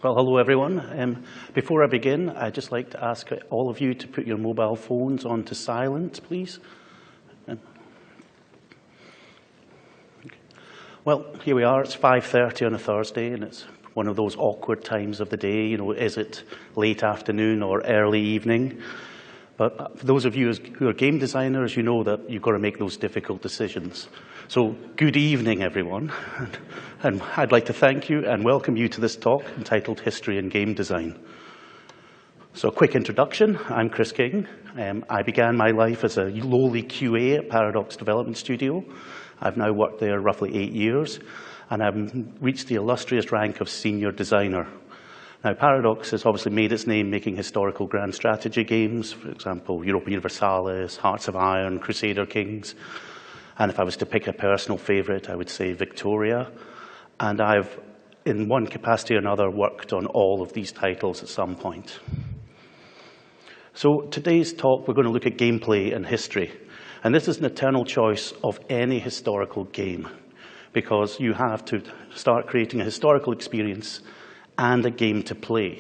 Well, hello everyone. Before I begin, I'd just like to ask all of you to put your mobile phones onto silent, please. Well, here we are. It's 5:30 on a Thursday, and it's one of those awkward times of the day. You know, is it late afternoon or early evening? But for those of you who are game designers, you know that you've got to make those difficult decisions. So good evening, everyone. And I'd like to thank you and welcome you to this talk entitled History in Game Design. So a quick introduction. I'm Chris King. I began my life as a lowly QA at Paradox Development Studio. I've now worked there roughly 8 years, and I've reached the illustrious rank of senior designer. Now, Paradox has obviously made its name making historical grand strategy games, for example, Europa Universalis, Hearts of Iron, Crusader Kings. And if I was to pick a personal favorite, I would say Victoria. And I've, in one capacity or another, worked on all of these titles at some point. So today's talk, we're going to look at gameplay and history. And this is an eternal choice of any historical game, because you have to start creating a historical experience and a game to play.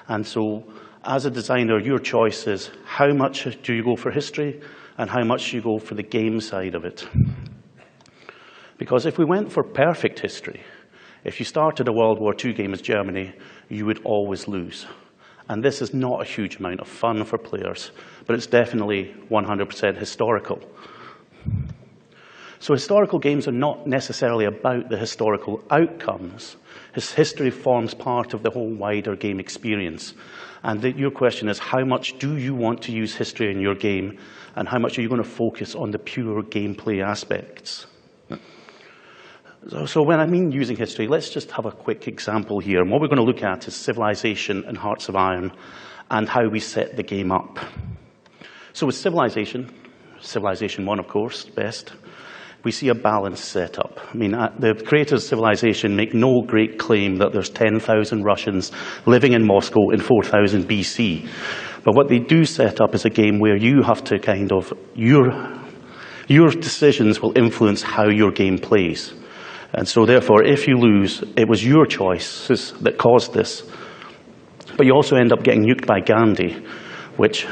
And so, as a designer, your choice is how much do you go for history and how much do you go for the game side of it. Because if we went for perfect history, if you started a World War II game as Germany, you would always lose. And this is not a huge amount of fun for players, but it's definitely 100% historical. So historical games are not necessarily about the historical outcomes. History forms part of the whole wider game experience. And your question is, how much do you want to use history in your game, and how much are you going to focus on the pure gameplay aspects? So when I mean using history, let's just have a quick example here. And what we're going to look at is Civilization and Hearts of Iron, and how we set the game up. So with Civilization 1, of course, best, we see a balanced setup. I mean, the creators of Civilization make no great claim that there's 10,000 Russians living in Moscow in 4000 BC. But what they do set up is a game where you have to kind of, your decisions will influence how your game plays. And so therefore, if you lose, it was your choices that caused this. But you also end up getting nuked by Gandhi, which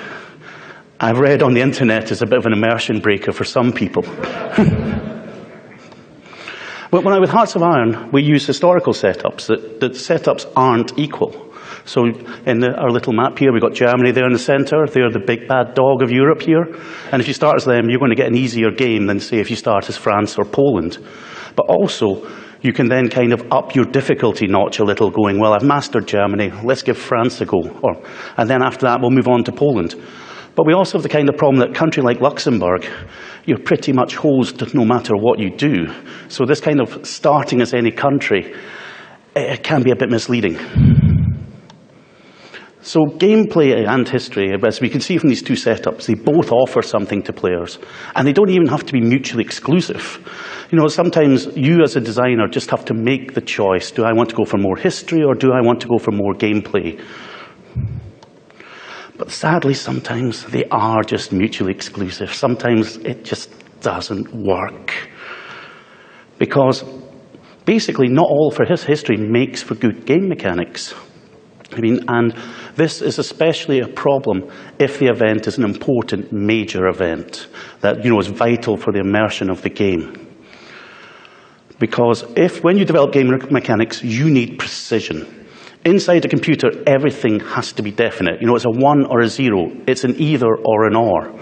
I've read on the internet is a bit of an immersion breaker for some people. But with Hearts of Iron, we use historical setups. The setups aren't equal. So in our little map here, we've got Germany there in the center. They're the big bad dog of Europe here. And if you start as them, you're going to get an easier game than, say, if you start as France or Poland. But also, you can then kind of up your difficulty notch a little, going, well, I've mastered Germany, let's give France a go. And then after that, we'll move on to Poland. But we also have the kind of problem that a country like Luxembourg, you're pretty much hosed no matter what you do. So this kind of starting as any country, it can be a bit misleading. So gameplay and history, as we can see from these two setups, they both offer something to players. And they don't even have to be mutually exclusive. You know, sometimes you as a designer just have to make the choice. Do I want to go for more history or do I want to go for more gameplay? But sadly, sometimes they are just mutually exclusive. Sometimes it just doesn't work. Because basically not all for his history makes for good game mechanics. I mean, and this is especially a problem if the event is an important major event that, you know, is vital for the immersion of the game. Because when you develop game mechanics, you need precision. Inside a computer, everything has to be definite. You know, it's a 1 or a 0. It's an either or an or.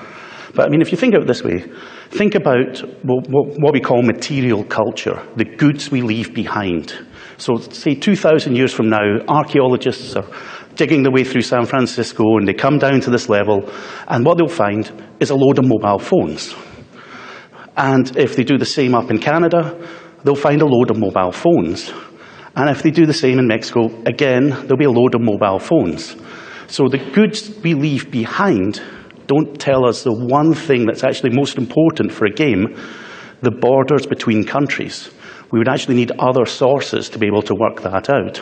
But I mean, if you think of it this way, think about what we call material culture, the goods we leave behind. So say 2,000 years from now, archaeologists are digging their way through San Francisco, and they come down to this level, and what they'll find is a load of mobile phones. And if they do the same up in Canada, they'll find a load of mobile phones. And if they do the same in Mexico, again, there'll be a load of mobile phones. So the goods we leave behind don't tell us the one thing that's actually most important for a game, the borders between countries. We would actually need other sources to be able to work that out.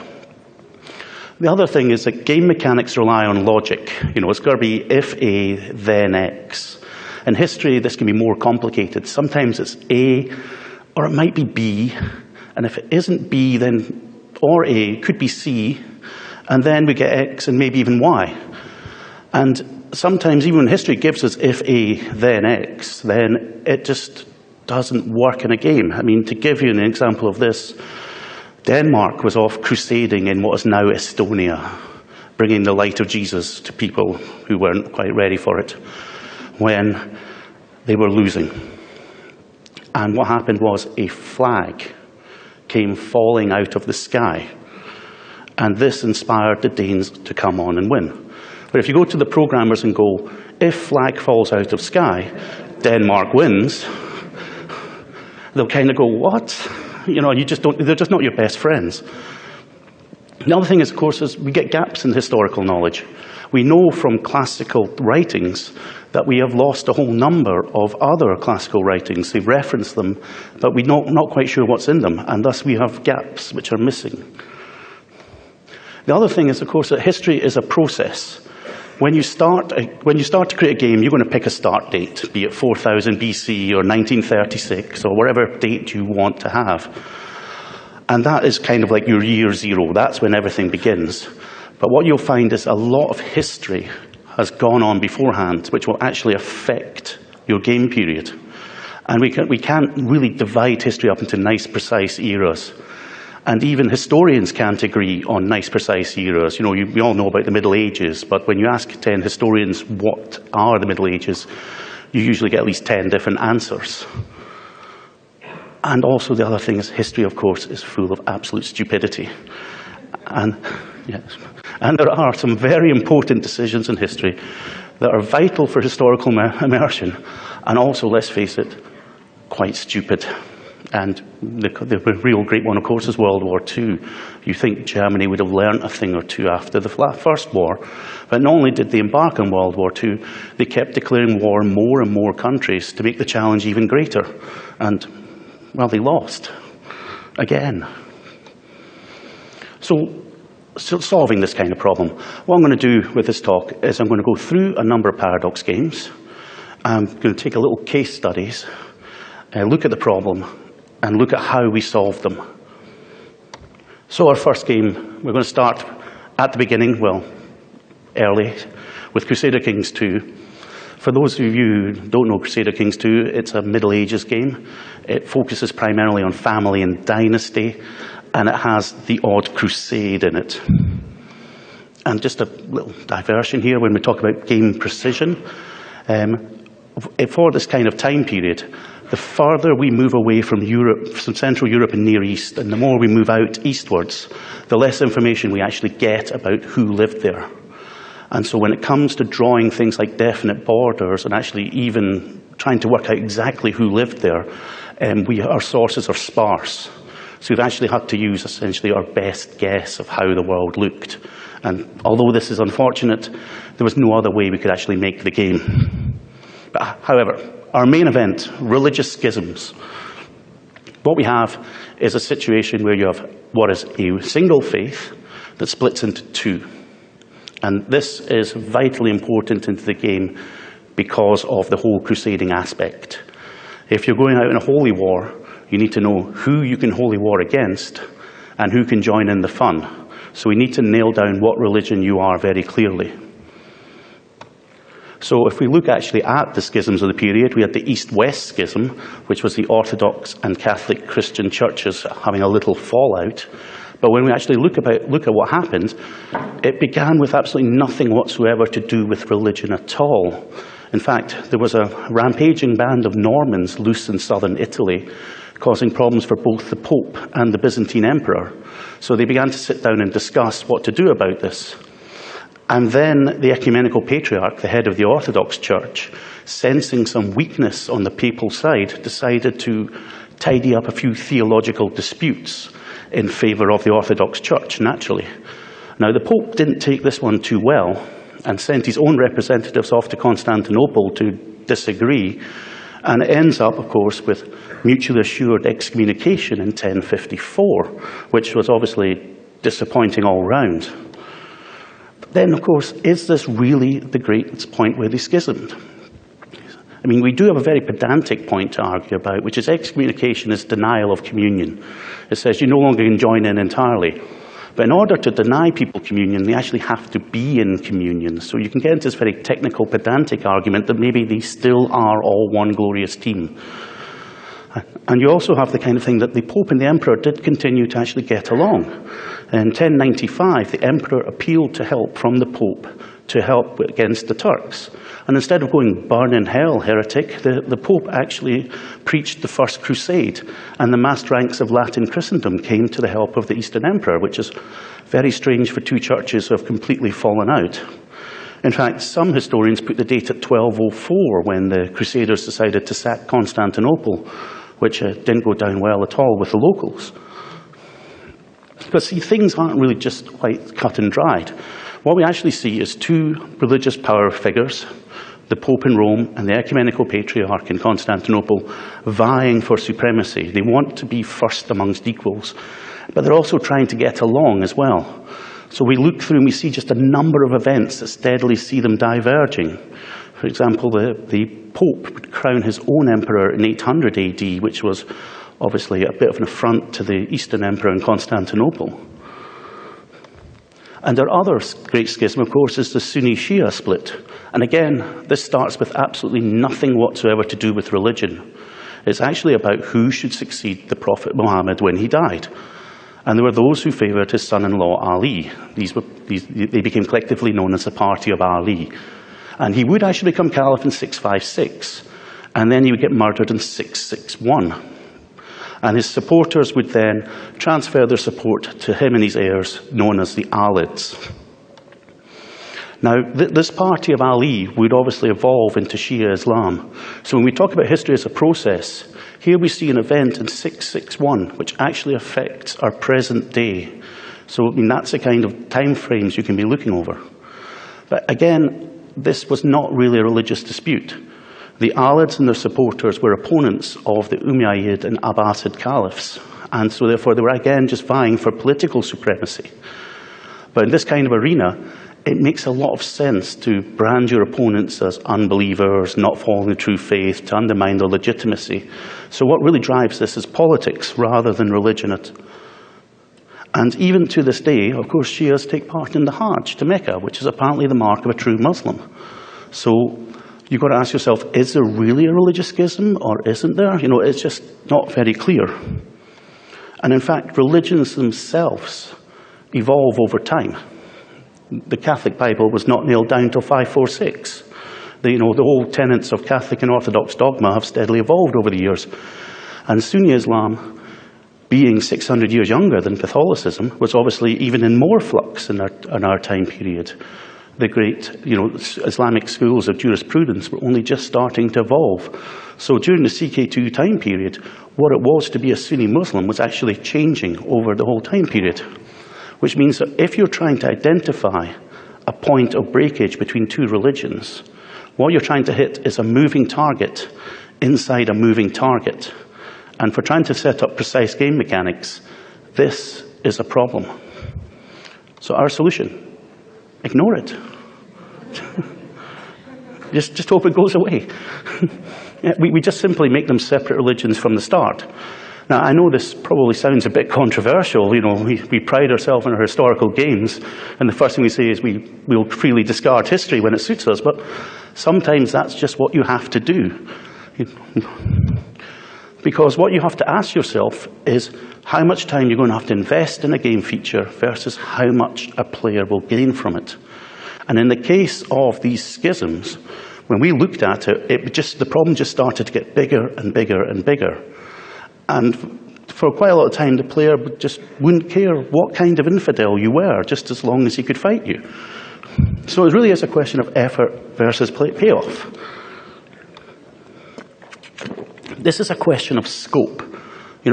The other thing is that game mechanics rely on logic. You know, it's got to be if A, then X. In history, this can be more complicated. Sometimes it's A, or it might be B, and if it isn't B, then or A, it could be C, and then we get X and maybe even Y. And sometimes even when history gives us if A, then X, then it just doesn't work in a game. I mean, to give you an example of this, Denmark was off crusading in what is now Estonia, bringing the light of Jesus to people who weren't quite ready for it, when they were losing. And what happened was a flag came falling out of the sky, and this inspired the Danes to come on and win. But if you go to the programmers and go, if flag falls out of sky, Denmark wins, they'll kind of go, what? You know, they're just not your best friends. The other thing is, of course, is we get gaps in historical knowledge. We know from classical writings that we have lost a whole number of other classical writings. They've referenced them, but we're not quite sure what's in them, and thus we have gaps which are missing. The other thing is, of course, that history is a process. When you start to create a game, you're going to pick a start date, be it 4000 BC or 1936 or whatever date you want to have. And that is kind of like your year zero. That's when everything begins. But what you'll find is a lot of history has gone on beforehand, which will actually affect your game period. And we can't really divide history up into nice, precise eras. And even historians can't agree on nice, precise eras. You know, we all know about the Middle Ages, but when you ask 10 historians what are the Middle Ages, you usually get at least 10 different answers. And also the other thing is history, of course, is full of absolute stupidity. And, yes, and there are some very important decisions in history that are vital for historical immersion, and also, let's face it, quite stupid. And the real great one, of course, is World War II. You think Germany would have learned a thing or two after the First War. But not only did they embark on World War II, they kept declaring war in more and more countries to make the challenge even greater. And, well, they lost. Again. So solving this kind of problem, what I'm going to do with this talk is I'm going to go through a number of paradox games. I'm going to take a little case studies, look at the problem, and look at how we solve them. So our first game, we're going to start at the beginning, well, early, with Crusader Kings 2. For those of you who don't know Crusader Kings 2, it's a Middle Ages game. It focuses primarily on family and dynasty, and it has the odd crusade in it. And just a little diversion here when we talk about game precision. For this kind of time period, the further we move away from Europe, from Central Europe and Near East, and the more we move out eastwards, the less information we actually get about who lived there. And so when it comes to drawing things like definite borders and actually even trying to work out exactly who lived there, our sources are sparse. So we've actually had to use essentially our best guess of how the world looked. And although this is unfortunate, there was no other way we could actually make the game. But, however, our main event, religious schisms. What we have is a situation where you have what is a single faith that splits into two. And this is vitally important into the game because of the whole crusading aspect. If you're going out in a holy war, you need to know who you can holy war against and who can join in the fun. So we need to nail down what religion you are very clearly. So if we look actually at the schisms of the period, we had the East-West schism, which was the Orthodox and Catholic Christian churches having a little fallout. But when we actually look at what happened, it began with absolutely nothing whatsoever to do with religion at all. In fact, there was a rampaging band of Normans loose in southern Italy, causing problems for both the Pope and the Byzantine Emperor. So they began to sit down and discuss what to do about this. And then the ecumenical patriarch, the head of the Orthodox Church, sensing some weakness on the papal side, decided to tidy up a few theological disputes in favor of the Orthodox Church, naturally. Now, the Pope didn't take this one too well and sent his own representatives off to Constantinople to disagree. And it ends up, of course, with mutually assured excommunication in 1054, which was obviously disappointing all round. Then, of course, is this really the great point where they schismed? I mean, we do have a very pedantic point to argue about, which is excommunication is denial of communion. It says you no longer can join in entirely. But in order to deny people communion, they actually have to be in communion. So you can get into this very technical, pedantic argument that maybe they still are all one glorious team. And you also have the kind of thing that the Pope and the Emperor did continue to actually get along. In 1095, the Emperor appealed to help from the Pope to help against the Turks. And instead of going, burn in hell, heretic, the Pope actually preached the First Crusade, and the massed ranks of Latin Christendom came to the help of the Eastern Emperor, which is very strange for two churches who have completely fallen out. In fact, some historians put the date at 1204, when the Crusaders decided to sack Constantinople, which didn't go down well at all with the locals. But see, things aren't really just quite cut and dried. What we actually see is two religious power figures, the Pope in Rome and the Ecumenical Patriarch in Constantinople, vying for supremacy. They want to be first amongst equals, but they're also trying to get along as well. So we look through and we see just a number of events that steadily see them diverging. For example, the Pope would crown his own emperor in 800 AD, which was obviously a bit of an affront to the Eastern Emperor in Constantinople. And our other great schism, of course, is the Sunni-Shia split. And again, this starts with absolutely nothing whatsoever to do with religion. It's actually about who should succeed the Prophet Muhammad when he died. And there were those who favoured his son-in-law Ali. They became collectively known as the Party of Ali. And he would actually become caliph in 656, and then he would get murdered in 661. And his supporters would then transfer their support to him and his heirs, known as the Alids. Now, this party of Ali would obviously evolve into Shia Islam. So when we talk about history as a process, here we see an event in 661, which actually affects our present day. So, I mean, that's the kind of time frames you can be looking over. But again, this was not really a religious dispute. The Alids and their supporters were opponents of the Umayyad and Abbasid caliphs, and so therefore they were again just vying for political supremacy. But in this kind of arena, it makes a lot of sense to brand your opponents as unbelievers, not following the true faith, to undermine their legitimacy. So what really drives this is politics rather than religion. And even to this day, of course, Shias take part in the Hajj to Mecca, which is apparently the mark of a true Muslim. So you've got to ask yourself, is there really a religious schism or isn't there? You know, it's just not very clear. And in fact, religions themselves evolve over time. The Catholic Bible was not nailed down till 546. The whole tenets of Catholic and Orthodox dogma have steadily evolved over the years. And Sunni Islam, being 600 years younger than Catholicism, was obviously even in more flux in our time period. The great Islamic schools of jurisprudence were only just starting to evolve. So during the CK2 time period, what it was to be a Sunni Muslim was actually changing over the whole time period. Which means that if you're trying to identify a point of breakage between two religions, what you're trying to hit is a moving target inside a moving target. And for trying to set up precise game mechanics, this is a problem. So our solution, ignore it. just hope it goes away. we just simply make them separate religions from the start. Now, I know this probably sounds a bit controversial. We pride ourselves in our historical games, and the first thing we say is we'll freely discard history when it suits us, but sometimes that's just what you have to do. Because what you have to ask yourself is how much time you're going to have to invest in a game feature versus how much a player will gain from it. And in the case of these schisms, when we looked at it, the problem just started to get bigger and bigger and bigger. And for quite a lot of time, the player just wouldn't care what kind of infidel you were, just as long as he could fight you. So it really is a question of effort versus payoff. This is a question of scope.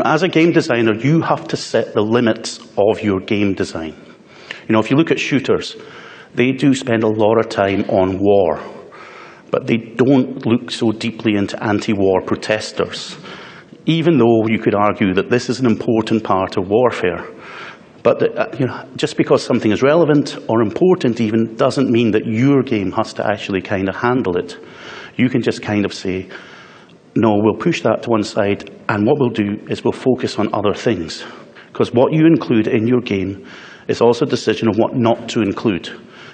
As a game designer, you have to set the limits of your game design. If you look at shooters, they do spend a lot of time on war, but they don't look so deeply into anti-war protesters. Even though you could argue that this is an important part of warfare. But just because something is relevant or important even doesn't mean that your game has to actually kind of handle it. You can just kind of say, no, we'll push that to one side, and what we'll do is we'll focus on other things. Because what you include in your game It's also a decision of what not to include.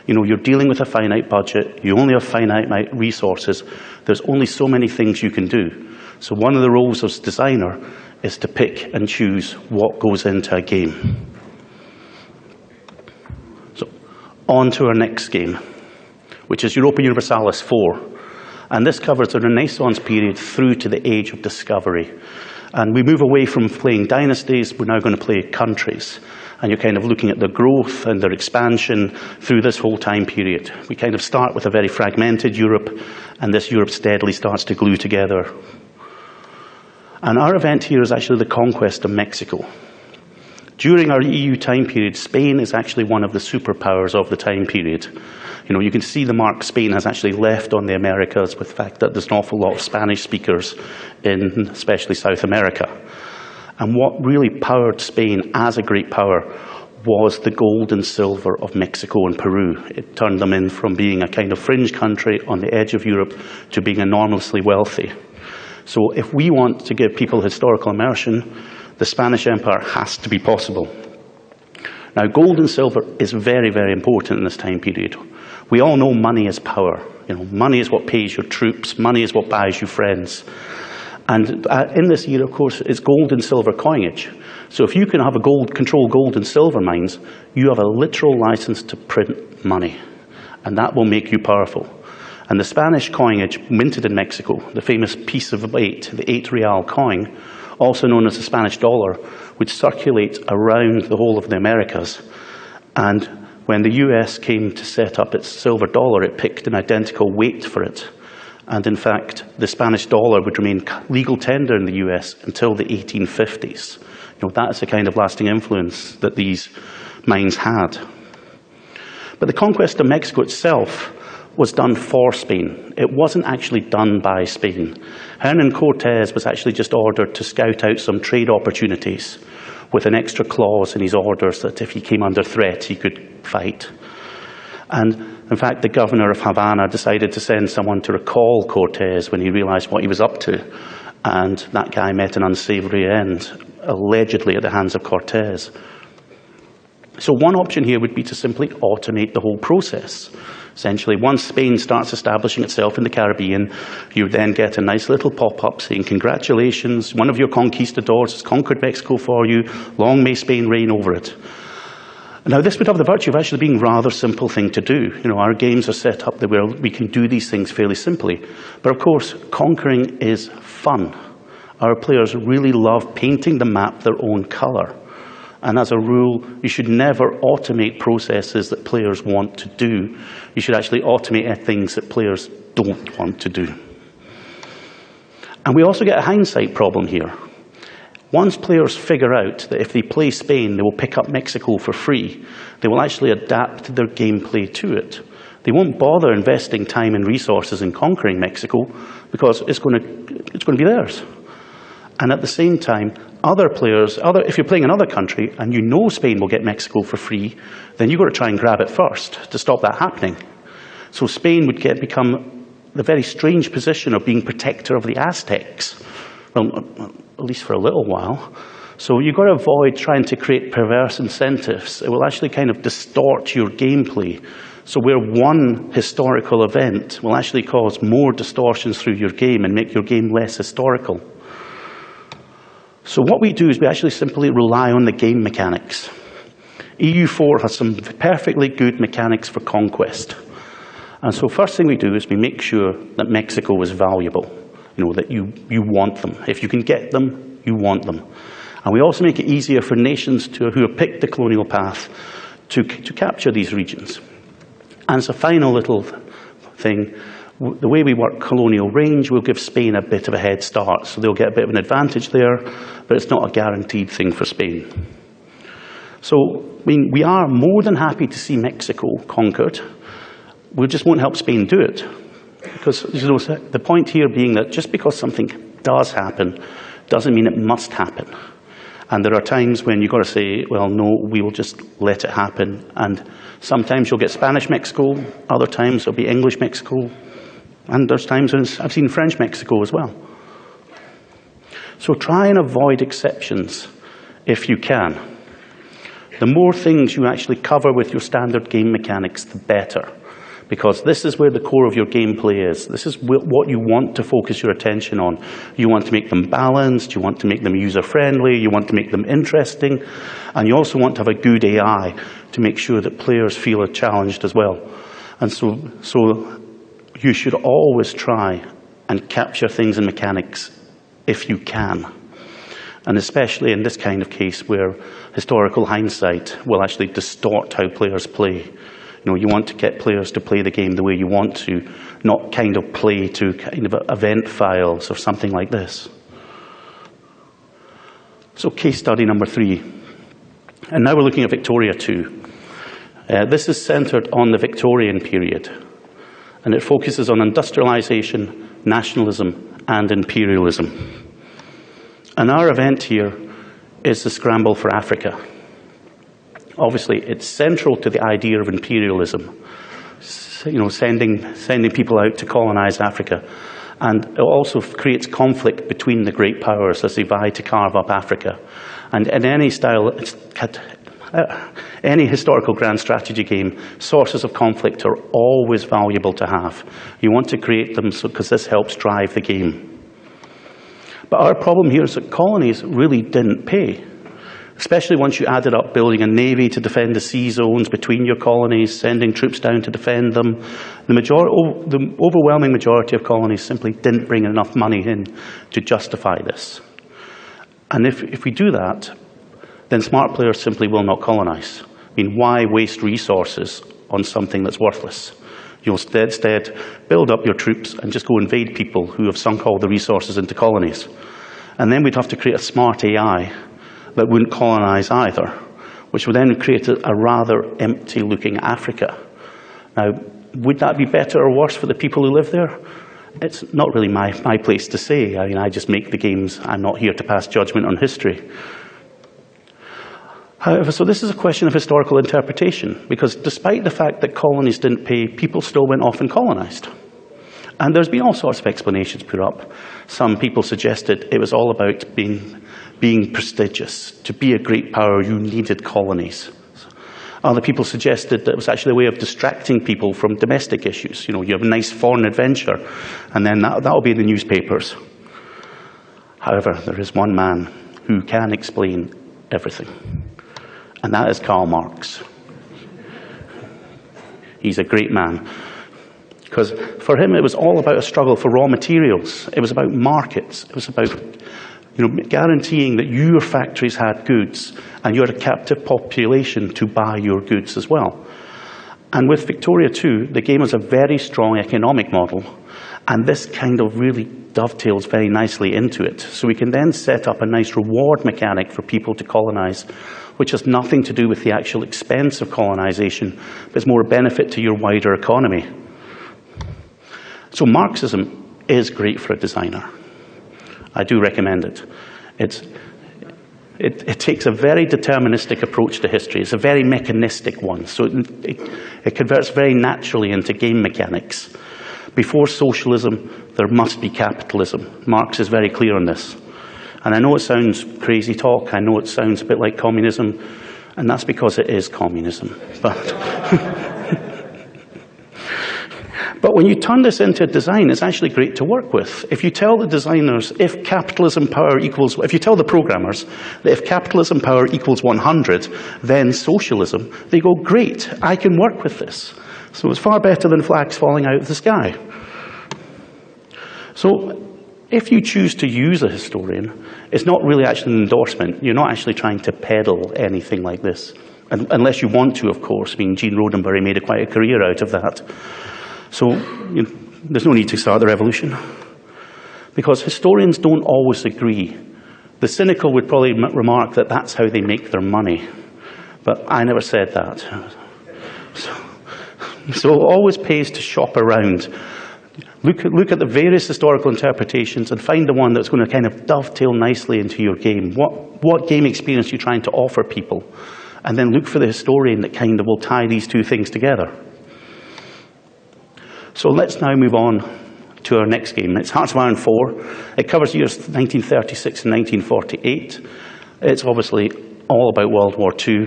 You're dealing with a finite budget. You only have finite resources. There's only so many things you can do. So one of the roles as designer is to pick and choose what goes into a game. So on to our next game, which is Europa Universalis 4. And this covers the Renaissance period through to the Age of Discovery. And we move away from playing dynasties. We're now going to play countries. And you're kind of looking at their growth and their expansion through this whole time period. We kind of start with a very fragmented Europe, and this Europe steadily starts to glue together. And our event here is actually the Conquest of Mexico. During our EU time period, Spain is actually one of the superpowers of the time period. You can see the mark Spain has actually left on the Americas with the fact that there's an awful lot of Spanish speakers in especially South America. And what really powered Spain as a great power was the gold and silver of Mexico and Peru. It turned them in from being a kind of fringe country on the edge of Europe to being enormously wealthy. So if we want to give people historical immersion, the Spanish Empire has to be possible. Now, gold and silver is very, very important in this time period. We all know money is power. Money is what pays your troops. Money is what buys you friends. And in this year, of course, it's gold and silver coinage. So if you can have control gold and silver mines, you have a literal license to print money. And that will make you powerful. And the Spanish coinage minted in Mexico, the famous piece of 8, the 8 real coin, also known as the Spanish dollar, would circulate around the whole of the Americas. And when the US came to set up its silver dollar, it picked an identical weight for it. And in fact, the Spanish dollar would remain legal tender in the US until the 1850s. That's the kind of lasting influence that these mines had. But the conquest of Mexico itself was done for Spain. It wasn't actually done by Spain. Hernan Cortes was actually just ordered to scout out some trade opportunities with an extra clause in his orders that if he came under threat, he could fight. And in fact, the governor of Havana decided to send someone to recall Cortes when he realized what he was up to. And that guy met an unsavory end, allegedly at the hands of Cortes. So one option here would be to simply automate the whole process. Essentially, once Spain starts establishing itself in the Caribbean, you then get a nice little pop-up saying, congratulations, one of your conquistadors has conquered Mexico for you, long may Spain reign over it. Now, this would have the virtue of actually being a rather simple thing to do. Our games are set up that we can do these things fairly simply. But of course, conquering is fun. Our players really love painting the map their own color. And as a rule, you should never automate processes that players want to do. You should actually automate things that players don't want to do. And we also get a hindsight problem here. Once players figure out that if they play Spain, they will pick up Mexico for free, they will actually adapt their gameplay to it. They won't bother investing time and resources in conquering Mexico because it's going to be theirs. And at the same time, other players, if you're playing another country and you know Spain will get Mexico for free, then you've got to try and grab it first to stop that happening. So Spain would become the very strange position of being protector of the Aztecs. Well, at least for a little while. So you've got to avoid trying to create perverse incentives. It will actually kind of distort your gameplay. So where one historical event will actually cause more distortions through your game and make your game less historical. So what we do is we actually simply rely on the game mechanics. EU4 has some perfectly good mechanics for conquest. And so first thing we do is we make sure that Mexico is valuable. That you want them. If you can get them, you want them. And we also make it easier for nations who have picked the colonial path to capture these regions. And as a final little thing, the way we work colonial range will give Spain a bit of a head start. So they'll get a bit of an advantage there, but it's not a guaranteed thing for Spain. So, we are more than happy to see Mexico conquered. We just won't help Spain do it. Because the point here being that just because something does happen doesn't mean it must happen. And there are times when you've got to say, well, no, we will just let it happen. And sometimes you'll get Spanish Mexico, other times it'll be English Mexico, and there's times when I've seen French Mexico as well. So try and avoid exceptions if you can. The more things you actually cover with your standard game mechanics, the better. Because this is where the core of your gameplay is. This is what you want to focus your attention on. You want to make them balanced, you want to make them user-friendly, you want to make them interesting, and you also want to have a good AI to make sure that players feel challenged as well. And so you should always try and capture things in mechanics if you can. And especially in this kind of case where historical hindsight will actually distort how players play. You know, you want to get players to play the game the way you want to, not kind of play to kind of event files or something like this. So case study number 3. And now we're looking at Victoria 2. This is centered on the Victorian period. And it focuses on industrialization, nationalism, and imperialism. And our event here is the scramble for Africa. Obviously, it's central to the idea of imperialism, you know, sending people out to colonize Africa. And it also creates conflict between the great powers as they vie to carve up Africa. And in any style, any historical grand strategy game, sources of conflict are always valuable to have. You want to create them because this helps drive the game. But our problem here is that colonies really didn't pay, especially once you added up building a navy to defend the sea zones between your colonies, sending troops down to defend them. The overwhelming majority of colonies simply didn't bring enough money in to justify this. And if we do that, then smart players simply will not colonize. I mean, why waste resources on something that's worthless? You'll instead build up your troops and just go invade people who have sunk all the resources into colonies. And then we'd have to create a smart AI that wouldn't colonize either, which would then create a rather empty-looking Africa. Now, would that be better or worse for the people who live there? It's not really my place to say. I mean, I just make the games. I'm not here to pass judgment on history. However, so this is a question of historical interpretation, because despite the fact that colonies didn't pay, people still went off and colonized. And there's been all sorts of explanations put up. Some people suggested it was all about being prestigious. To be a great power, you needed colonies. Other people suggested that it was actually a way of distracting people from domestic issues. You know, you have a nice foreign adventure, and then that'll be in the newspapers. However, there is one man who can explain everything. And that is Karl Marx. He's a great man. Because for him, it was all about a struggle for raw materials. It was about markets. It was about, you know, guaranteeing that your factories had goods and you had a captive population to buy your goods as well. And with Victoria 2, the game has a very strong economic model. And this kind of really dovetails very nicely into it. So we can then set up a nice reward mechanic for people to colonize, which has nothing to do with the actual expense of colonization, but it's more a benefit to your wider economy. So Marxism is great for a designer. I do recommend it. It takes a very deterministic approach to history. It's a very mechanistic one. So it converts very naturally into game mechanics. Before socialism, there must be capitalism. Marx is very clear on this. And I know it sounds crazy talk. I know it sounds a bit like communism. And that's because it is communism. But when you turn this into design, it's actually great to work with. If you tell the designers, if you tell the programmers that if capitalism power equals 100, then socialism, they go, great, I can work with this. So it's far better than flags falling out of the sky. So if you choose to use a historian, it's not really actually an endorsement. You're not actually trying to peddle anything like this. Unless you want to, of course. I mean, Gene Roddenberry made quite a career out of that. So there's no need to start the revolution. Because historians don't always agree. The cynical would probably remark that that's how they make their money. But I never said that. So it always pays to shop around. Look at the various historical interpretations and find the one that's going to kind of dovetail nicely into your game. What game experience you're trying to offer people. And then look for the historian that kind of will tie these two things together. So let's now move on to our next game. It's Hearts of Iron 4. It covers years 1936 and 1948. It's obviously all about World War II.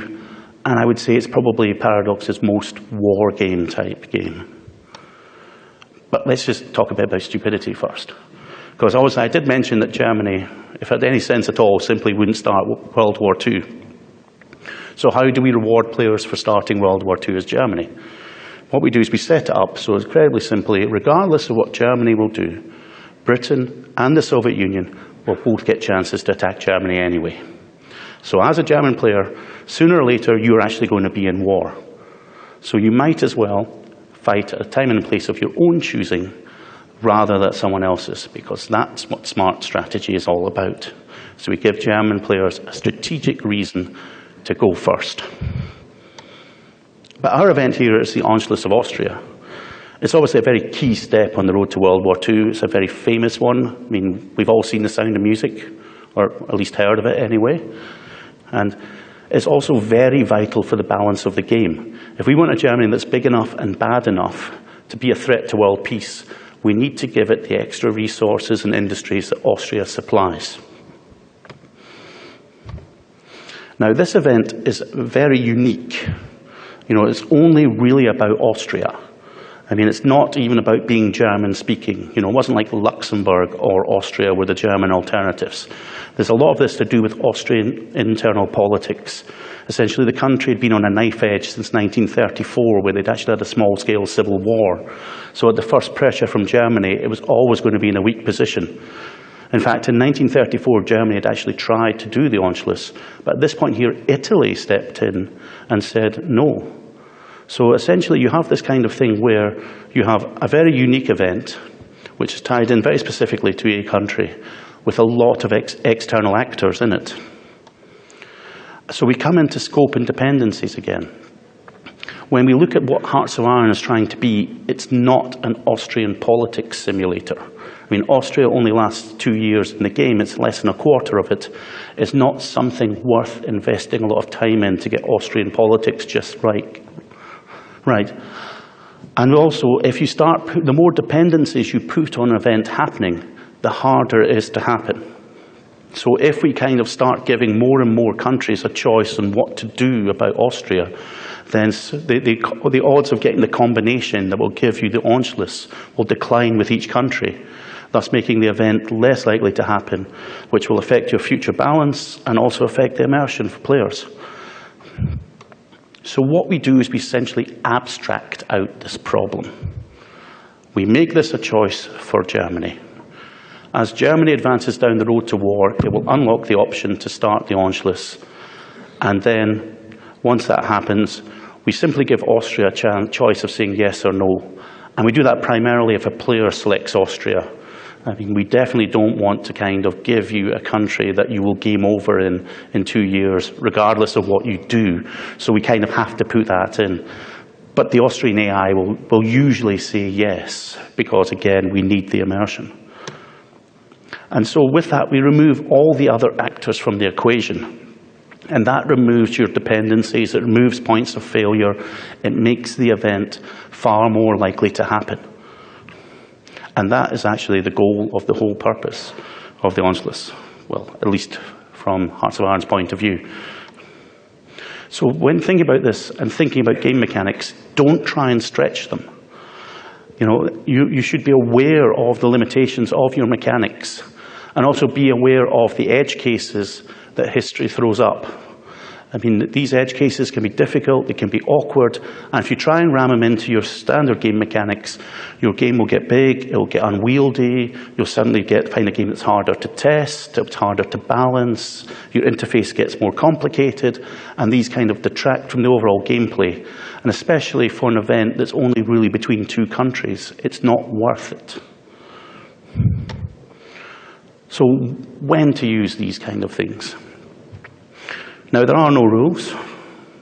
And I would say it's probably Paradox's most war game type game. But let's just talk a bit about stupidity first. Because also, I did mention that Germany, if it had any sense at all, simply wouldn't start World War II. So how do we reward players for starting World War II as Germany? What we do is we set it up so incredibly simply, regardless of what Germany will do, Britain and the Soviet Union will both get chances to attack Germany anyway. So as a German player, sooner or later, you're actually going to be in war. So you might as well fight at a time and place of your own choosing rather than someone else's, because that's what smart strategy is all about. So we give German players a strategic reason to go first. But our event here is the Anschluss of Austria. It's obviously a very key step on the road to World War II. It's a very famous one. I mean, we've all seen The Sound of Music, or at least heard of it anyway. And it's also very vital for the balance of the game. If we want a Germany that's big enough and bad enough to be a threat to world peace, we need to give it the extra resources and industries that Austria supplies. Now, this event is very unique. You know, it's only really about Austria. I mean, it's not even about being German-speaking. You know, it wasn't like Luxembourg or Austria were the German alternatives. There's a lot of this to do with Austrian internal politics. Essentially, the country had been on a knife edge since 1934, where they'd actually had a small-scale civil war. So at the first pressure from Germany, it was always going to be in a weak position. In fact, in 1934, Germany had actually tried to do the Anschluss. But at this point here, Italy stepped in and said no. So essentially, you have this kind of thing where you have a very unique event, which is tied in very specifically to a country, with a lot of external actors in it. So we come into scope and dependencies again. When we look at what Hearts of Iron is trying to be, it's not an Austrian politics simulator. I mean, Austria only lasts 2 years in the game. It's less than a quarter of it. It's not something worth investing a lot of time in to get Austrian politics just right. And also, if you start, the more dependencies you put on an event happening, the harder it is to happen. So if we kind of start giving more and more countries a choice on what to do about Austria, then the odds of getting the combination that will give you the Anschluss will decline with each country, thus making the event less likely to happen, which will affect your future balance and also affect the immersion for players. So what we do is we essentially abstract out this problem. We make this a choice for Germany. As Germany advances down the road to war, it will unlock the option to start the Anschluss. And then, once that happens, we simply give Austria a choice of saying yes or no. And we do that primarily if a player selects Austria. I mean, we definitely don't want to kind of give you a country that you will game over in 2 years, regardless of what you do. So we kind of have to put that in. But the Austrian AI will usually say yes, because again, we need the immersion. And so with that, we remove all the other actors from the equation. And that removes your dependencies, it removes points of failure, it makes the event far more likely to happen. And that is actually the goal of the whole purpose of the Anschluss, well, at least from Hearts of Iron's point of view. So when thinking about this and thinking about game mechanics, don't try and stretch them. You know, you should be aware of the limitations of your mechanics and also be aware of the edge cases that history throws up. I mean, these edge cases can be difficult, they can be awkward, and if you try and ram them into your standard game mechanics, your game will get big, it will get unwieldy, you'll suddenly find a game that's harder to test, it's harder to balance, your interface gets more complicated, and these kind of detract from the overall gameplay. And especially for an event that's only really between two countries, it's not worth it. So when to use these kind of things? Now, there are no rules,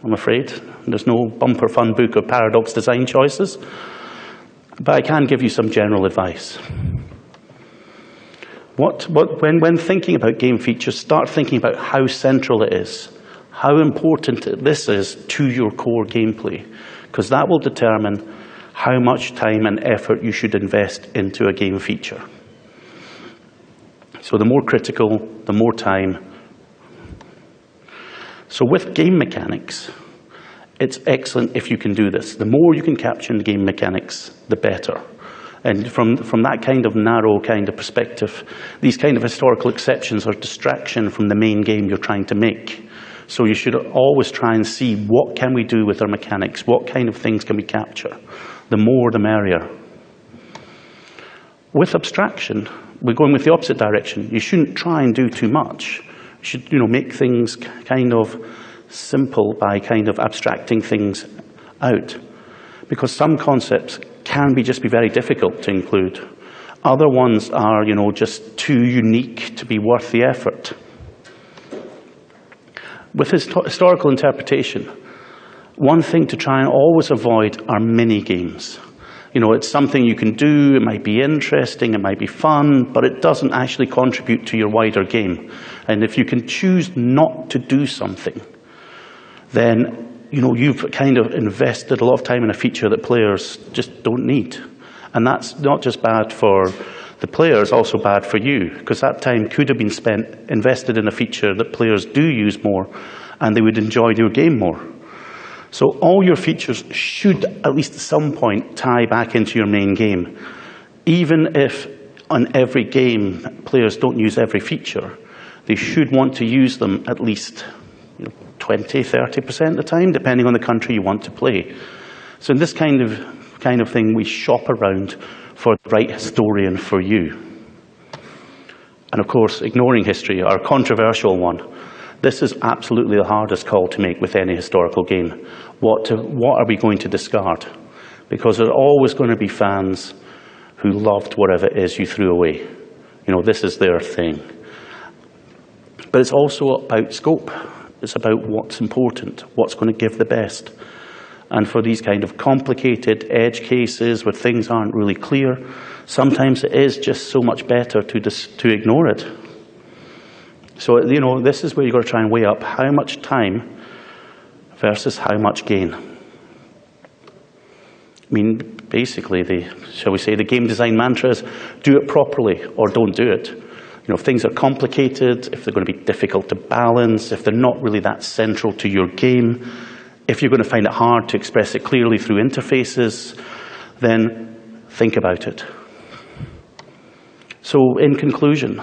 I'm afraid. There's no bumper fun book of Paradox design choices. But I can give you some general advice. When thinking about game features, start thinking about how central it is, how important this is to your core gameplay, because that will determine how much time and effort you should invest into a game feature. So the more critical, the more time. So with game mechanics, it's excellent if you can do this. The more you can capture in the game mechanics, the better. And from that kind of narrow kind of perspective, these kind of historical exceptions are distraction from the main game you're trying to make. So you should always try and see what can we do with our mechanics, what kind of things can we capture. The more, the merrier. With abstraction, we're going with the opposite direction. You shouldn't try and do too much. You should, make things kind of simple by kind of abstracting things out. Because some concepts can just be very difficult to include. Other ones are, just too unique to be worth the effort. With historical interpretation, one thing to try and always avoid are mini-games. It's something you can do, it might be interesting, it might be fun, but it doesn't actually contribute to your wider game. And if you can choose not to do something, then you've kind of invested a lot of time in a feature that players just don't need. And that's not just bad for the players, also bad for you, because that time could have been invested in a feature that players do use more, and they would enjoy your game more. So all your features should, at least at some point, tie back into your main game. Even if on every game players don't use every feature, they should want to use them at least 20, 30% of the time, depending on the country you want to play. So in this kind of thing, we shop around for the right historian for you. And of course, ignoring history, our controversial one. This is absolutely the hardest call to make with any historical game. What are we going to discard? Because there are always going to be fans who loved whatever it is you threw away. This is their thing. But it's also about scope. It's about what's important, what's going to give the best. And for these kind of complicated edge cases where things aren't really clear, sometimes it is just so much better to ignore it. So, this is where you've got to try and weigh up how much time versus how much gain. I mean, basically, shall we say, the game design mantra is do it properly or don't do it. If things are complicated, if they're going to be difficult to balance, if they're not really that central to your game, if you're going to find it hard to express it clearly through interfaces, then think about it. So, in conclusion,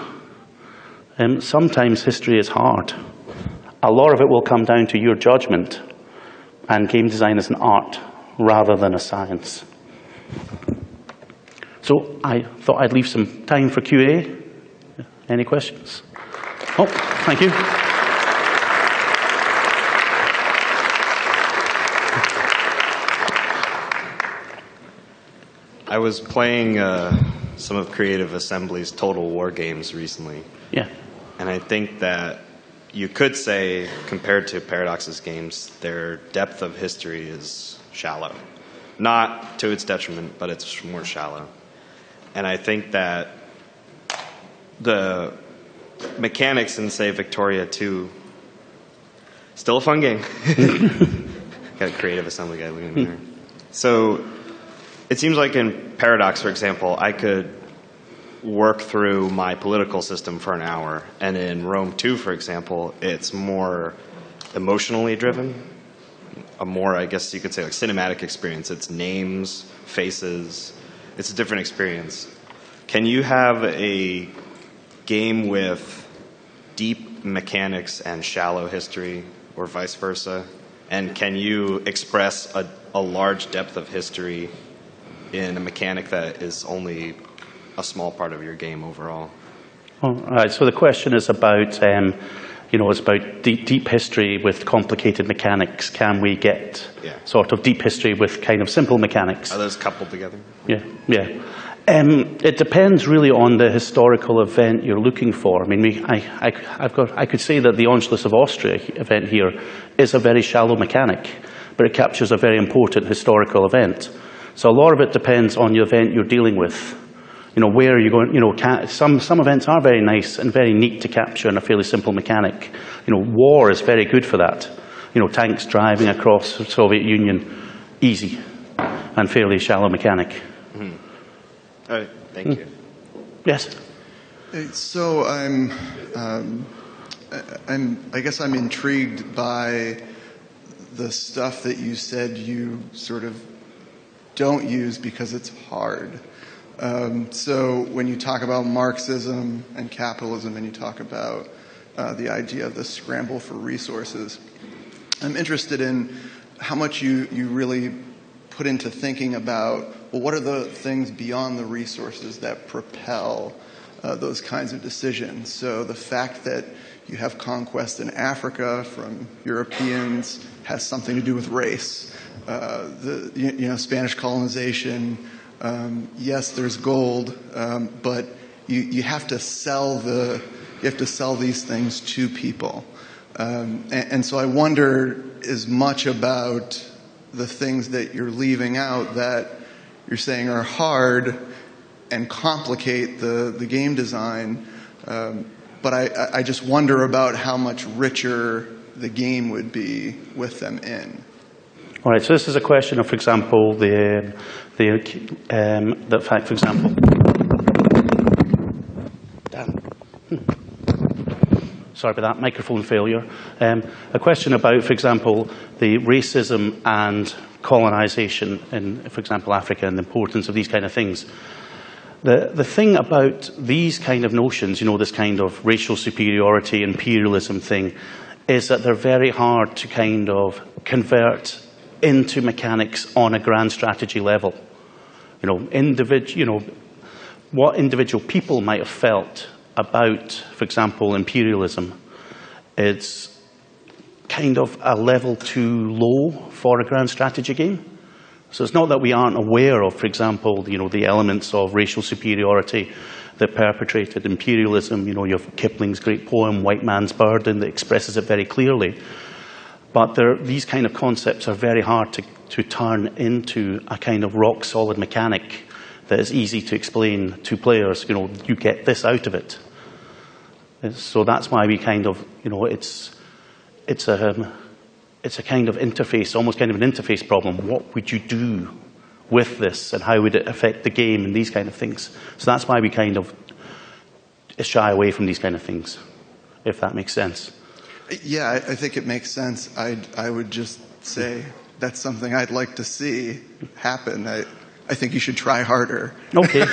sometimes history is hard. A lot of it will come down to your judgment, and game design is an art rather than a science. So I thought I'd leave some time for Q&A. Any questions? Oh, thank you. I was playing some of Creative Assembly's Total War games recently. Yeah. And I think that you could say, compared to Paradox's games, their depth of history is shallow. Not to its detriment, but it's more shallow. And I think that the mechanics in, say, Victoria 2, still a fun game. Got a Creative Assembly guy looking at me there. So it seems like in Paradox, for example, I could work through my political system for an hour. And in Rome 2, for example, it's more emotionally driven. A more, I guess you could say, like cinematic experience. It's names, faces. It's a different experience. Can you have a game with deep mechanics and shallow history, or vice versa? And can you express a large depth of history in a mechanic that is only a small part of your game overall? All right, so the question is about, it's about deep history with complicated mechanics. Can we get sort of deep history with kind of simple mechanics? Are those coupled together? Yeah. It depends really on the historical event you're looking for. I mean, I could say that the Anschluss of Austria event here is a very shallow mechanic, but it captures a very important historical event. So a lot of it depends on the event you're dealing with. Where are you going? Some events are very nice and very neat to capture in a fairly simple mechanic. War is very good for that. Tanks driving across the Soviet Union, easy and fairly shallow mechanic. Mm-hmm. All right, thank you. Yes. So I guess I'm intrigued by the stuff that you said you sort of don't use because it's hard. So when you talk about Marxism and capitalism and you talk about the idea of the scramble for resources, I'm interested in how much you really put into thinking about, well, what are the things beyond the resources that propel those kinds of decisions? So the fact that you have conquest in Africa from Europeans has something to do with race. The Spanish colonization, yes, there's gold, but you have to sell these things to people. And so I wonder as much about the things that you're leaving out that you're saying are hard and complicate the game design, but I just wonder about how much richer the game would be with them in. All right, so this is a question of, for example, the fact, for example, sorry about that, microphone failure. A question about, for example, the racism and colonization in, for example, Africa and the importance of these kind of things. The thing about these kind of notions, this kind of racial superiority, imperialism thing, is that they're very hard to kind of convert into mechanics on a grand strategy level. What individual people might have felt about, for example, imperialism, it's kind of a level too low for a grand strategy game. So it's not that we aren't aware of, for example, the elements of racial superiority that perpetrated imperialism. You have Kipling's great poem, White Man's Burden, that expresses it very clearly. But these kind of concepts are very hard to turn into a kind of rock-solid mechanic that is easy to explain to players. You get this out of it. So that's why we kind of, it's a kind of interface, almost kind of an interface problem. What would you do with this, and how would it affect the game, and these kind of things? So that's why we kind of shy away from these kind of things, if that makes sense. Yeah, I think it makes sense. I would just say that's something I'd like to see happen. I think you should try harder. Okay.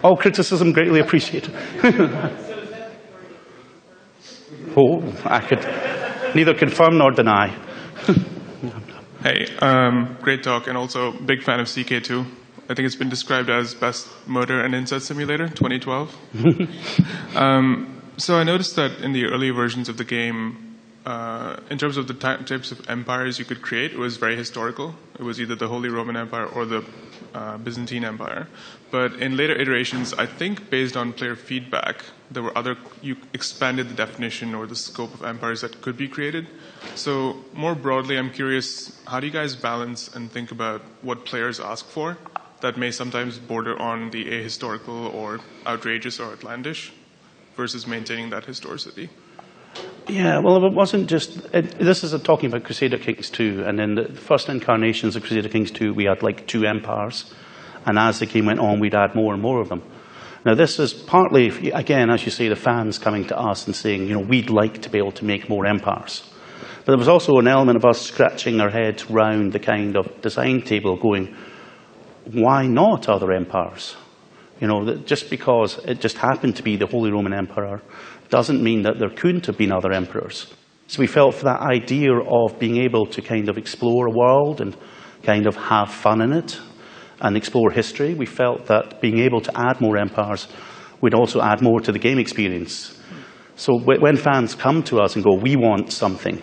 All criticism greatly appreciated. Oh, I could neither confirm nor deny. Hey, great talk, and also big fan of CK2. I think it's been described as best murder and incest simulator, 2012. So I noticed that in the early versions of the game, in terms of the types of empires you could create, it was very historical. It was either the Holy Roman Empire or the Byzantine Empire. But in later iterations, I think based on player feedback, you expanded the definition or the scope of empires that could be created. So more broadly, I'm curious, how do you guys balance and think about what players ask for that may sometimes border on the ahistorical or outrageous or outlandish versus maintaining that historicity? Yeah, well, it wasn't just... this is talking about Crusader Kings 2, and in the first incarnations of Crusader Kings 2, we had like 2 empires, and as the game went on, we'd add more and more of them. Now, this is partly, again, as you say, the fans coming to us and saying, we'd like to be able to make more empires. But there was also an element of us scratching our heads round the kind of design table going, why not other empires? Just because it just happened to be the Holy Roman Emperor doesn't mean that there couldn't have been other emperors. So we felt for that idea of being able to kind of explore a world and kind of have fun in it and explore history, we felt that being able to add more empires would also add more to the game experience. So when fans come to us and go, we want something,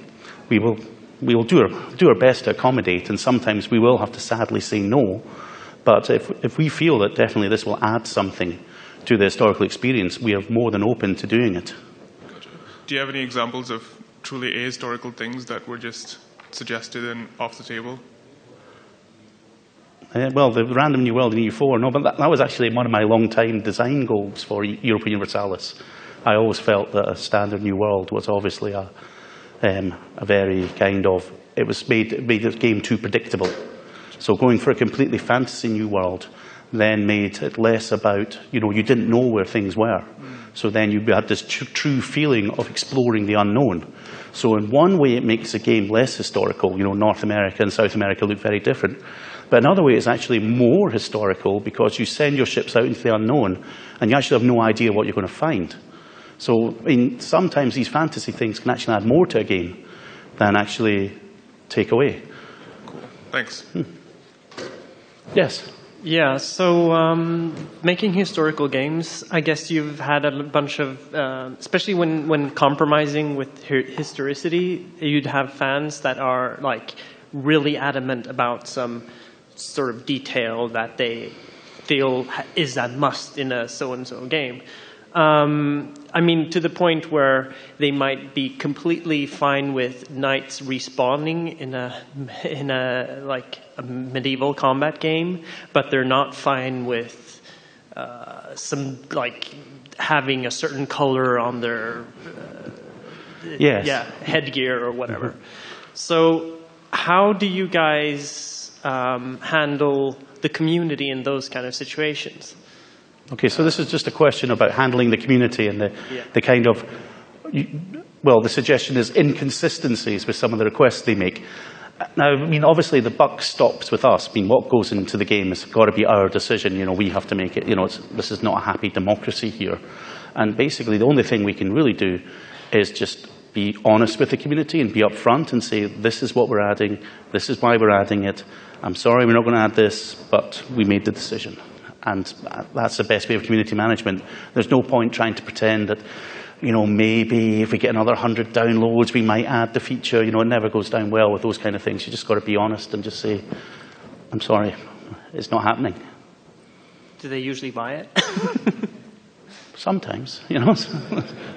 we will do our best to accommodate, and sometimes we will have to sadly say no. But if we feel that definitely this will add something to the historical experience, we are more than open to doing it. Gotcha. Do you have any examples of truly ahistorical things that were just suggested and off the table? Well, the random new world in EU4, no, but that was actually one of my long-time design goals for Europa Universalis. I always felt that a standard new world was obviously a very kind of... It made the game too predictable. So going for a completely fantasy new world then made it less about, you didn't know where things were. So then you had this true feeling of exploring the unknown. So in one way, it makes the game less historical. North America and South America look very different. But another way, it's actually more historical because you send your ships out into the unknown and you actually have no idea what you're going to find. So sometimes these fantasy things can actually add more to a game than actually take away. Cool. Thanks. Yes? Yeah, so making historical games, I guess you've had a bunch of, especially when compromising with historicity, you'd have fans that are like really adamant about some sort of detail that they feel is a must in a so-and-so game. I mean, to the point where they might be completely fine with knights respawning in a like a medieval combat game, but they're not fine with some like having a certain color on their headgear or whatever. So, how do you guys handle the community in those kind of situations? Okay, so this is just a question about handling the community and the kind of, the suggestion is inconsistencies with some of the requests they make. Now, I mean, obviously the buck stops with us. I mean, what goes into the game has got to be our decision. We have to make it. This is not a happy democracy here. And basically, the only thing we can really do is just be honest with the community and be upfront and say, this is what we're adding. This is why we're adding it. I'm sorry we're not going to add this, but we made the decision. And that's the best way of community management. There's no point trying to pretend that, maybe if we get another 100 downloads, we might add the feature. It never goes down well with those kind of things. You just got to be honest and just say, I'm sorry, it's not happening. Do they usually buy it? Sometimes,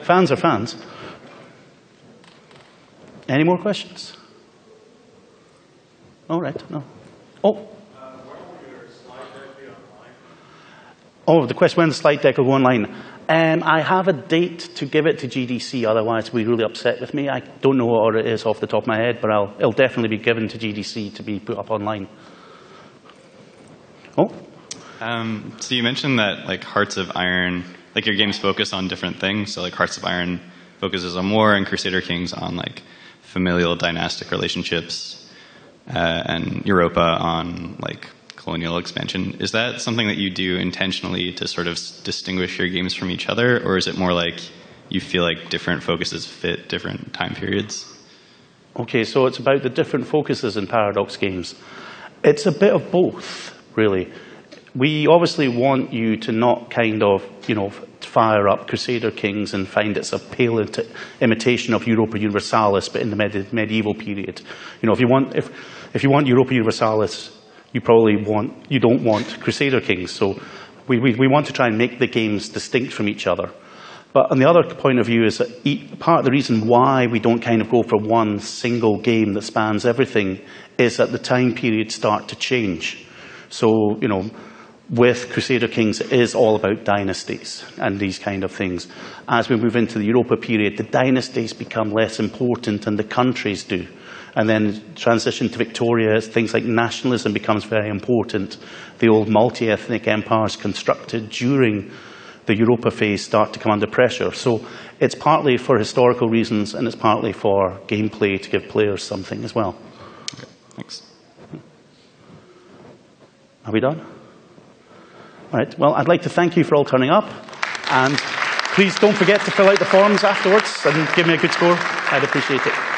Fans are fans. Any more questions? All right, no. The question when the slide deck will go online. I have a date to give it to GDC, otherwise they'll be really upset with me. I don't know what it is off the top of my head, but it'll definitely be given to GDC to be put up online. So you mentioned that like Hearts of Iron, like your games focus on different things. So like Hearts of Iron focuses on war and Crusader Kings on like familial dynastic relationships, and Europa on like colonial expansion. Is that something that you do intentionally to sort of distinguish your games from each other, or is it more like you feel like different focuses fit different time periods? Okay, so it's about the different focuses in Paradox games. It's a bit of both, really. We obviously want you to not kind of, fire up Crusader Kings and find it's a pale imitation of Europa Universalis, but in the medieval period. If you want Europa Universalis, you don't want Crusader Kings. So we want to try and make the games distinct from each other. But on the other point of view is that part of the reason why we don't kind of go for one single game that spans everything is that the time periods start to change. So, with Crusader Kings, it is all about dynasties and these kind of things. As we move into the Europa period, the dynasties become less important than the countries do. And then transition to Victoria, things like nationalism becomes very important. The old multi-ethnic empires constructed during the Europa phase start to come under pressure. So it's partly for historical reasons and it's partly for gameplay to give players something as well. Okay, thanks. Are we done? All right, well, I'd like to thank you for all turning up. And please don't forget to fill out the forms afterwards and give me a good score. I'd appreciate it.